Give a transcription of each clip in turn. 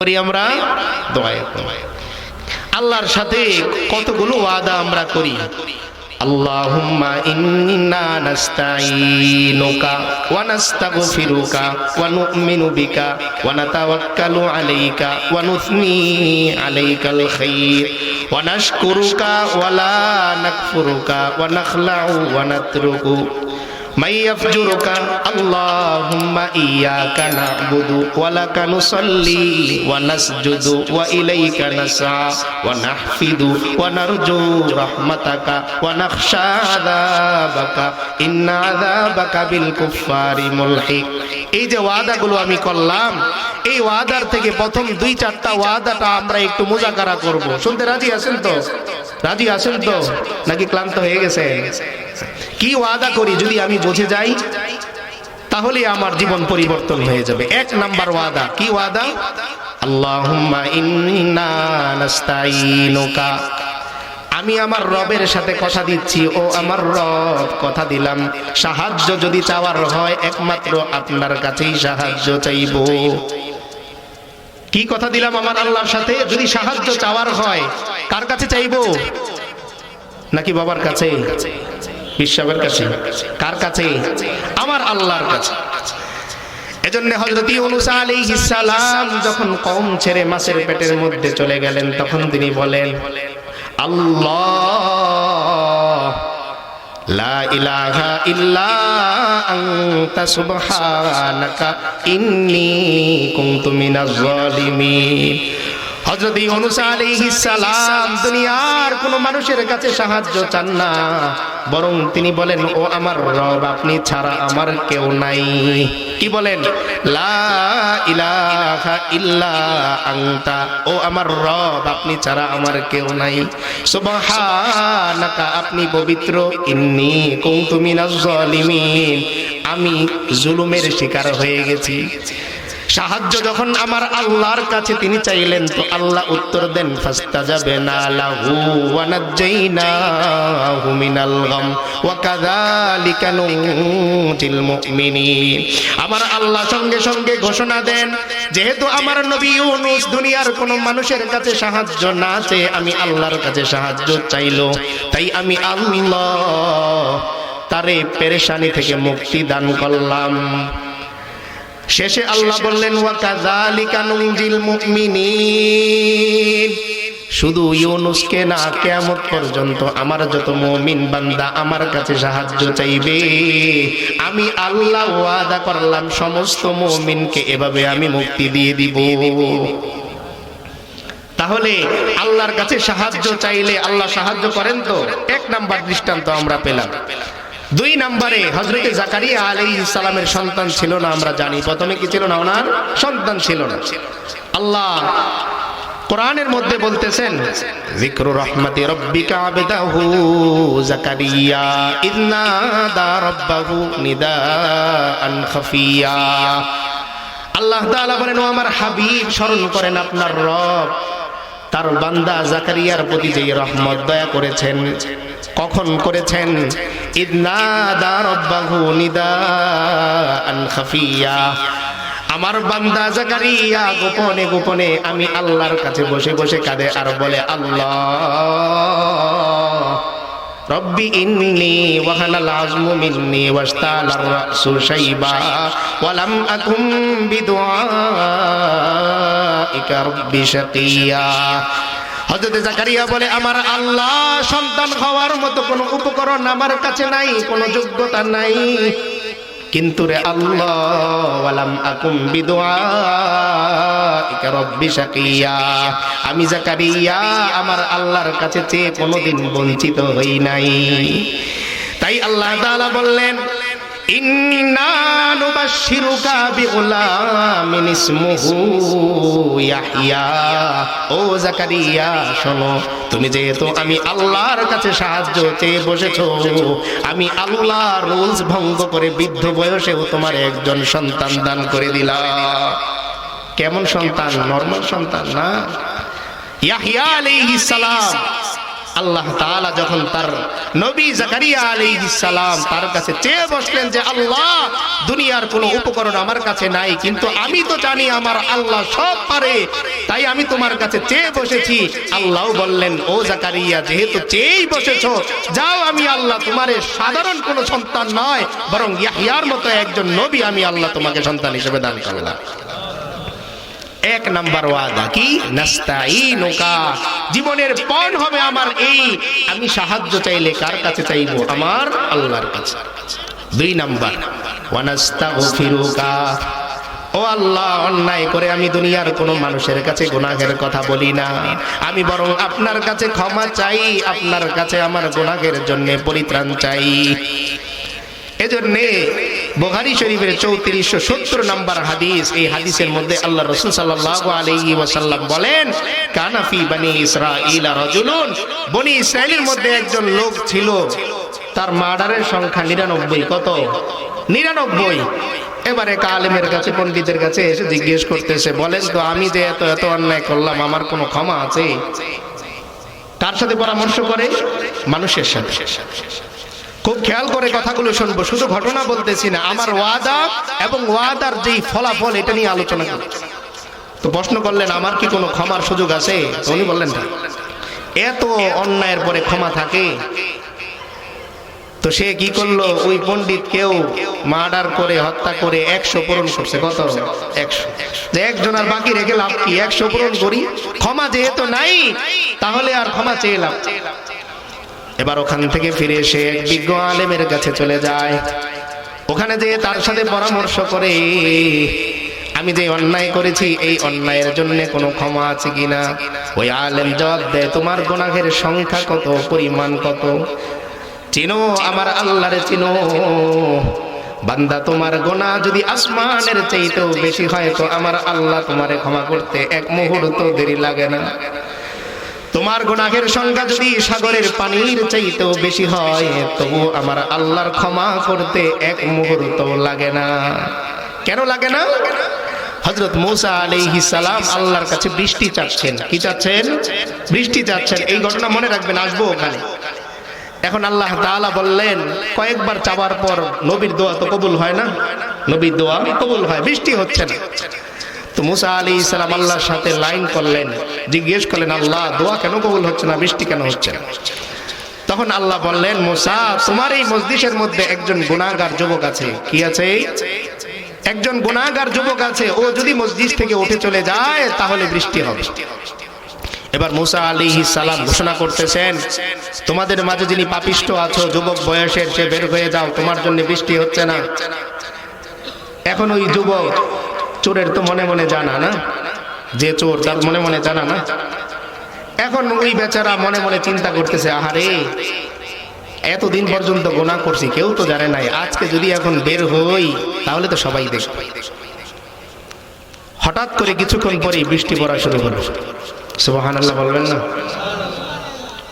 করি আমরা? দোয়ায় আল্লাহর সাথে কতগুলো ওয়াদা আমরা করি। আল্লাহুম্মা ইন্না নাস্তাঈনুকা ওয়া নাস্তাগফিরুকা ওয়া নু'মিনু বিকা ওয়া নাতাওয়াক্কালু আলাইকা ওয়া নুসনি আলাইকাল খায়র ওয়া নাশকুরুকা ওয়া লা নাকফুরুকা ওয়া নাখলাউ ওয়া নাতরুকু মান ইয়াফজুরুকা আল্লাহুম্মা ইয়্যাকা না'বুদু ওয়া লাকা নুসাল্লি ওয়া নাসজুদু ওয়া ইলাইকা নাসআ ওয়া নাহফিদু ওয়া নারজু রাহমাতাকা ওয়া নাখশা আযাবাকা ইন্না আযাবাকা বিল কুফফারি মুলহিক। এই যে ওয়াদাগুলো আমি করলাম, এই ওয়াদার থেকে প্রথম 2-4টা ওয়াদাটা আমরা একটু মুযাকারা করব। শুনতে রাজি আছেন তো? রাজি আছেন তো নাকি ক্লান্ত হয়ে গেছে? কি ওয়াদা করি যদি আমি বুঝে যাই তাহলে আমার জীবন পরিবর্তন হয়ে যাবে। 1 নাম্বার ওয়াদা কি? ওয়াদা আল্লাহুম্মা ইন্না নাস্তাঈনুকা, আমি আমার রবের সাথে কথা দিচ্ছি, ও আমার রব কথা দিলাম, সাহায্য যদি চাওয়ার হয় একমাত্র আপনার কাছেই সাহায্য চাইব। কি কথা দিলাম আমার আল্লাহর সাথে? যদি সাহায্য চাওয়ার হয় কার কাছে চাইব? নাকি বাবার কাছে, বিশ্বাবের কাছে? কার কাছে? আমার আল্লাহর কাছে। এজন্য হযরত ইউনূস আলাইহিস সালাম যখন কওম ছেড়ে মাছের পেটের মধ্যে চলে গেলেন তখন তিনি বলেন আল্লাহ লা ইলাহা ইল্লা আনতা সুবহানাকা ইন্নী কুনতু মিনাজ জালিমিন। হযরত ইউনূস আলাইহিস সালাম দুনিয়ার কোন মানুষের কাছে সাহায্য চান না, বরং তিনি বলেন ও আমার রব আপনি ছাড়া আমার কেউ নাই। কি বলেন? লা ইলাহা ইল্লা আনতা, ও আমার রব আপনি ছাড়া আমার কেউ নাই। সুবহানাকা, আপনি পবিত্র। ইন্নী কুনতু মিনাজ জালিমিন, আমি জুলুমের শিকার হয়ে গেছি। সাহায্য যখন আমার আল্লাহর কাছে তিনি চাইলেন তো আল্লাহ উত্তর দেন ফাস্তাজাবনা লাহু ওয়া নাজাইনাহু মিনাল গাম ওয়া কাযালিকা নুজিল মুমিনিন। আমার আল্লাহ সঙ্গে সঙ্গে ঘোষণা দেন যেহেতু আমার নবী ইউনূস দুনিয়ার কোন মানুষের কাছে সাহায্য না চেয়ে আমি আল্লাহর কাছে সাহায্য চাইলো, তাই আমি আল্লাহ তারে পেরেশানি থেকে মুক্তি দান করলাম। শেষে আল্লাহ বললেন ওয়া কাযালিকা নুজিল মুমিনিন। শুধু ইউনূসকে না, কিয়ামত পর্যন্ত আমার যত মুমিন বান্দা আমার কাছে সাহায্য চাইবে আমি আল্লাহ ওয়াদা করলাম সমস্ত মুমিনকে এভাবে আমি মুক্তি দিয়ে দিব। তাহলে আল্লাহর কাছে সাহায্য চাইলে আল্লাহ সাহায্য করেন তো? 1 নাম্বার দৃষ্টান্ত আমরা পেলাম। 2 নম্বরে হযরত জাকারিয়া আলাইহিস সালামের সন্তান ছিল না, আমরা জানি। প্রথমে কি ছিল না? ওনার সন্তান ছিল না। আল্লাহ কোরআনের মধ্যে বলতেছেন যিকরু রাহমাতি রাব্বিকা আবদাহু জাকারিয়া ইয নাদা রাব্বাহু নিদাআন খাফিয়া। আল্লাহ তাআলা বলেন ও আমার হাবিব স্মরণ করেন আপনার রব তার বান্দা জাকারিয়ার প্রতি যে রহমত দয়া করেছেন। কখন করেছেন? ইয নাদা রাব্বাহু নিদাআন খাফিয়া। আমার বান্দা জাকারিয়া গোপনে গোপনে আমি আল্লাহর কাছে বসে বসে কাঁদে আর বলে আল্লাহ রব্বি ইন্নী ওয়াহানাল আযমু মিন্নী ওয়াশতালার রাসু শাইবা ওয়া লাম আকুম বিদুআইকা রব্বি শাকিয়া। হযরত জাকারিয়া বলে আমার আল্লাহ সন্তান হওয়ার মতো কোনো উপকরণ আমার কাছে নাই, কোনো যোগ্যতা নাই, কিন্তু রে আল্লাহ ওয়ালাম আকুম বিদুআইকা রব্বি শাকিয়া, আমি জাকারিয়া আমার আল্লাহর কাছে চেয়ে কোনোদিন বঞ্চিত হই নাই। তাই আল্লাহ তাআলা বললেন ইন্না নুবাশশিরুকা বিগুলামিন ইসমুহু ইয়াহইয়া। ও জাকারিয়া শোনো, তুমি যেহেতু আমি আল্লাহর কাছে সাহায্য চেয়ে বসেছো, আমি আল্লাহ রুলস ভঙ্গ করে বৃদ্ধ বয়সেও তোমার একজন সন্তান দান করে দিলাম। কেমন সন্তান? নরমাল সন্তান না। ইয়াহইয়া আলাইহিস সালাম আল্লাহ তাআলা যখন তার নবী জাকারিয়া আলাইহিস সালাম তার কাছে চেয়ে বসলেন যে আল্লাহ, দুনিয়ার কোনো উপকরণ আমার কাছে নাই, কিন্তু আমি তো জানি আমার আল্লাহ সব পারে, তাই আমি তোমার কাছে চেয়ে বসেছি। আল্লাহ বললেন, ও জাকারিয়া, যেহেতু চেয়েই বসেছো, যাও, আমি আল্লাহ তোমারে সাধারণ কোনো সন্তান নয়, বরং ইয়াহইয়ার মতো একজন নবী আমি আল্লাহ তোমাকে সন্তান হিসেবে দান করলাম। এক নাম্বার ওয়াদা কি? নাস্তাইনুকা, জীবনের পণ হবে আমার এই, আমি সাহায্য চাইলে কার কাছে চাইবো? আমার আল্লাহর কাছে। দুই নাম্বার ওয়ানাস্তাগফিরুকা, ও আল্লাহ, অন্যায় করে আমি দুনিয়ার কোনো মানুষের কাছে গুনাহের কথা বলি না, আমি বরং আপনার কাছে ক্ষমা চাই, আপনার কাছে আমার গুনাহের জন্য পরিত্রাণ চাই। এজন্যে বুখারী শরীফের 3470 নম্বর হাদিস, এই হাদিসের মধ্যে আল্লাহ রাসূল সাল্লাল্লাহু আলাইহি ওয়াসাল্লাম বলেন, কানা ফি বনি ইসরাঈল রাজুলুন, বনি ইসরাইলের মধ্যে একজন লোক ছিল, তার মার্ডারের সংখ্যা 99। কত? 99। এবারে আলেমের কাছে, পণ্ডিতের কাছে এসে জিজ্ঞেস করতেছে, বলেন তো, আমি যে এত এত অন্যায় করলাম, আমার কোনো ক্ষমা আছে? কার সাথে পরামর্শ করে? মানুষের সাথে। খুব খেয়াল করে কথাগুলো শুনবো, শুধু ঘটনা বলতেছি না, আমার ওয়াদা এবং ওয়াদার যেই ফলাফল এটা নিয়ে আলোচনা করছি। তো প্রশ্ন করলেন, আমার কি কোনো ক্ষমার সুযোগ আছে? উনি বললেন না। এত অন্যায়ের পরে ক্ষমা থাকে? তো সে কি করলো? ওই পণ্ডিত কেউ মার্ডার করে, হত্যা করে 100 পূরণ করছে। কত? 100। যে একজন আর বাকি রেখে লাভ কি? 100 পূরণ করি, ক্ষমা যেহেতু নাই তাহলে আর ক্ষমা চেয়ে লাভ। এবার ওখান থেকে ফিরে এসে এক বিজ্ঞ আলেমের কাছে চলে যায়, ওখানে যেয়ে তার সাথে পরামর্শ করে, আমি যে অন্যায় করেছি এই অন্যায়ের জন্য কোনো ক্ষমা আছে কিনা? ওই আলেম জবাব দেয়, তোমার গুনাহের সংখ্যা কত, পরিমাণ কত? চিনো আমার আল্লাহরে চিনো, বান্দা তোমার গুনাহ যদি আসমানের চাইতেও বেশি হয় তো আমার আল্লাহ তোমারে ক্ষমা করতে এক মুহূর্ত দেরি লাগে না। তোমার গুনাহের সংখ্যা যদি সাগরের পানির চাইতেও বেশি হয় তবু আমার আল্লাহর ক্ষমা করতে এক মুহূর্ত লাগে না। কেন লাগে না? হযরত মুসা আলাইহিস সালাম আল্লাহর কাছে বৃষ্টি চাচ্ছেন। কি চাচ্ছেন? বৃষ্টি চাচ্ছেন। এই ঘটনা মনে রাখবেন, আসবো ওখানে। এখন আল্লাহ তাআলা বললেন, কয়েকবার চাওয়ার পর নবীর দোয়া তো কবুল হয় না? নবীর দোয়া কবুল হয়, বৃষ্টি হচ্ছে না। তো মুসা আলাইহিস সালাম আল্লাহর সাথে লাইন করলেন, জিজ্ঞেস করলেন, আল্লাহ, দোয়া কেন কবুল হচ্ছে না, বৃষ্টি কেন হচ্ছে না? তখন আল্লাহ বললেন, মুসা, তোমার এই মজলিসের মধ্যে একজন গুনাহগার যুবক আছে। কি আছে? একজন গুনাহগার যুবক আছে, ও যদি মসজিদ থেকে উঠে চলে যায় তাহলে বৃষ্টি হবে। এবার মুসা আলাইহিস সালাম ঘোষণা করতেছেন, তোমাদের মাঝে যিনি পাপিষ্ঠ আছো, যুবক বয়সের, সে বের হয়ে যাও, তোমার জন্য বৃষ্টি হচ্ছে না। এখন ওই যুবক, চোরের তো মনে মনে জানা না, যে চোর তার মনে মনে জানা না। এখন ওই বেচারা মনে মনে চিন্তা করতেছে, আহারে, এতদিন পর্যন্ত গুনাহ করছি, কেউ তো জানে নাই, আজকে যদি এখন বের হই তাহলে তো সবাই দেখবে। হঠাৎ করে কিছুক্ষণ পরেই বৃষ্টি পড়া শুরু হলো। সুবহানাল্লাহ বলবেন না?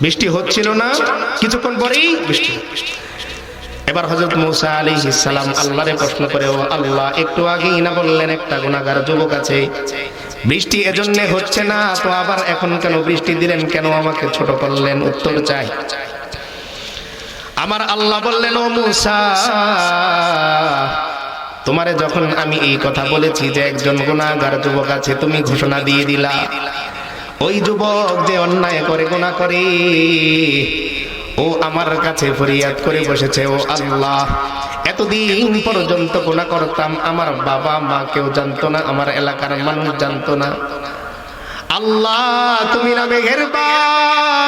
বৃষ্টি হচ্ছিল না, কিছুক্ষণ পরেই বৃষ্টি। এবার হযরত মুসা আলাইহিস সালাম আল্লাহরে প্রশ্ন করে, ও আল্লাহ, একটু আগেই না বললেন একটা গুনাহগার যুবক আছে, বৃষ্টি এজন্য হচ্ছে না, তো আবার এখন কেন বৃষ্টি দিলেন, কেন আমাকে ছোট করলেন? উত্তর চাই। আমার আল্লাহ বললেন, ও মুসা, তোমারে যখন আমি এই কথা বলেছি যে একজন গুনাহগার যুবক আছে, তুমি ঘোষণা দিয়ে দিলা, ওই যুবক যে অন্যায় করে, গুনাহ করে, ও আমার কাছে ফরিয়াদ করে বসেছে, ও আল্লাহ, এতদিন পর্যন্ত গুনাহ করতাম, আমার বাবা মা কেউ জানতো না, আমার এলাকার মানুষ জানতো না। আল্লাহ, তুমি না মেহেরবান,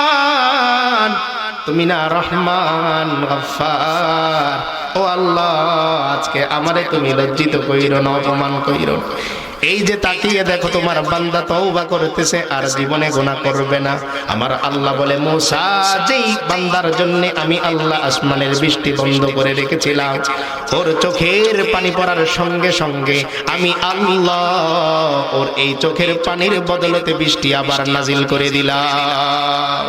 তুমি না রহমান গফফার, ও আল্লাহ, আজকে আমারে তুমি লজ্জিত কইরো না, অপমান কইরো। এই যে তাকিয়ে দেখো, তোমার বান্দা তওবা করতেছে আর জীবনে গুনাহ করবে না। আমার আল্লাহ বলে, মুসা, যেই বান্দার জন্য আমি আল্লাহ আসমানের বৃষ্টি বন্ধ করে রেখেছিলাম, ওর চোখের পানি পড়ার সঙ্গে সঙ্গে আমি আল্লাহ ওর এই চোখের পানির বদলতে বৃষ্টি আবার নাজিল করে দিলাম।